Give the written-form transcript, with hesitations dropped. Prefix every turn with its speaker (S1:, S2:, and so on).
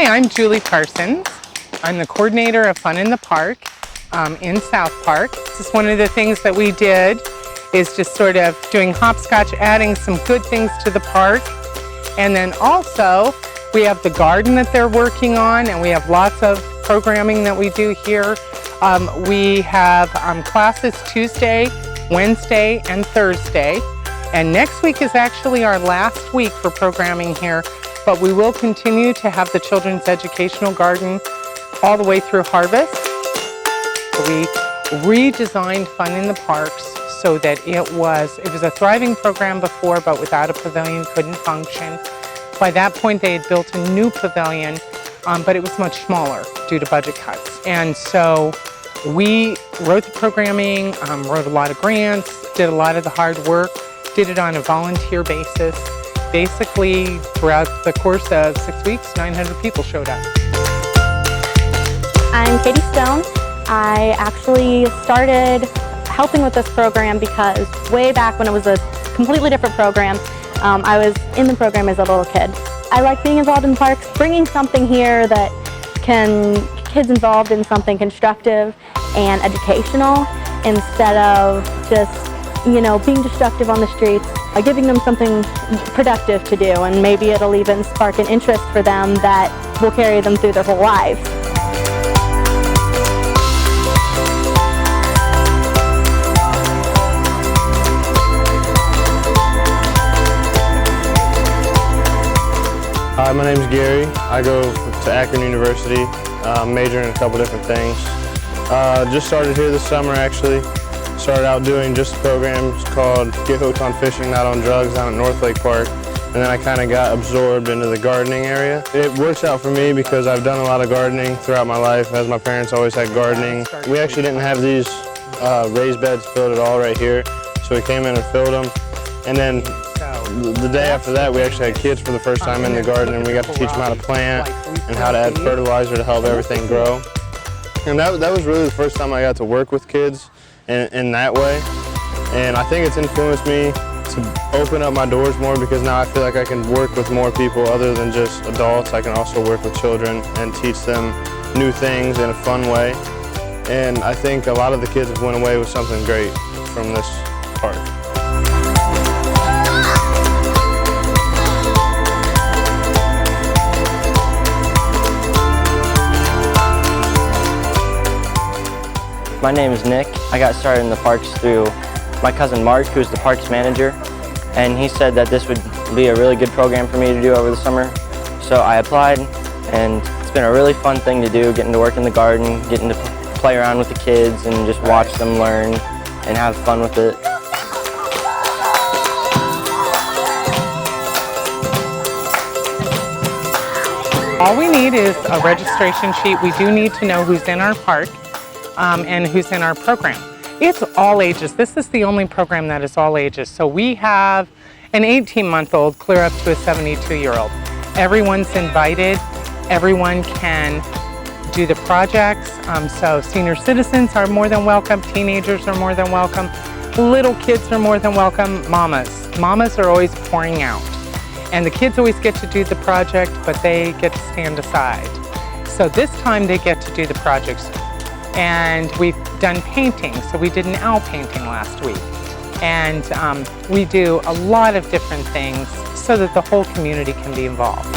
S1: Hi, I'm Juli Parsons. I'm the coordinator of Fun in the Park in South Park. This is one of the things that we did, is just sort of doing hopscotch, adding some good things to the park. And then also, we have the garden that they're working on, and we have lots of programming that we do here. We have classes Tuesday, Wednesday, and Thursday. And next week is actually our last week for programming here, but we will continue to have the Children's Educational Garden all the way through harvest. We redesigned Fun in the Parks so that it was a thriving program before, but without a pavilion couldn't function. By that point they had built a new pavilion, but it was much smaller due to budget cuts. And so we wrote the programming, wrote a lot of grants, did a lot of the hard work, did it on a volunteer basis. Basically, throughout the course of 6 weeks, 900 people showed up.
S2: I'm Katie Stone. I actually started helping with this program because way back when it was a completely different program, I was in the program as a little kid. I like being involved in parks, bringing something here that kids involved in something constructive and educational instead of just, being destructive on the streets, giving them something productive to do, and maybe it'll even spark an interest for them that will carry them through their whole lives.
S3: Hi, my name is Gary. I go to Akron University, majoring in a couple different things. Just started here this summer actually. Started out doing just programs called Get Hooked on Fishing, Not on Drugs down at North Lake Park. And then I kind of got absorbed into the gardening area. It works out for me because I've done a lot of gardening throughout my life, as my parents always had gardening. We actually didn't have these raised beds filled at all right here, so we came in and filled them. And then the day after that, we actually had kids for the first time in the garden, and we got to teach them how to plant and how to add fertilizer to help everything grow. And that was really the first time I got to work with kids in that way. And I think it's influenced me to open up my doors more, because now I feel like I can work with more people other than just adults. I can also work with children and teach them new things in a fun way. And I think a lot of the kids have went away with something great from this park.
S4: My name is Nick. I got started in the parks through my cousin Mark, who's the parks manager, and he said that this would be a really good program for me to do over the summer. So I applied, and it's been a really fun thing to do, getting to work in the garden, getting to play around with the kids and just watch them learn and have fun with it.
S1: All we need is a registration sheet. We do need to know who's in our park and who's in our program. It's all ages. This is the only program that is all ages. So we have an 18-month-old clear up to a 72-year-old. Everyone's invited. Everyone can do the projects. So senior citizens are more than welcome. Teenagers are more than welcome. Little kids are more than welcome. Mamas are always pouring out. And the kids always get to do the project, but they get to stand aside. So this time they get to do the projects. And we've done painting, so we did an owl painting last week. And we do a lot of different things so that the whole community can be involved.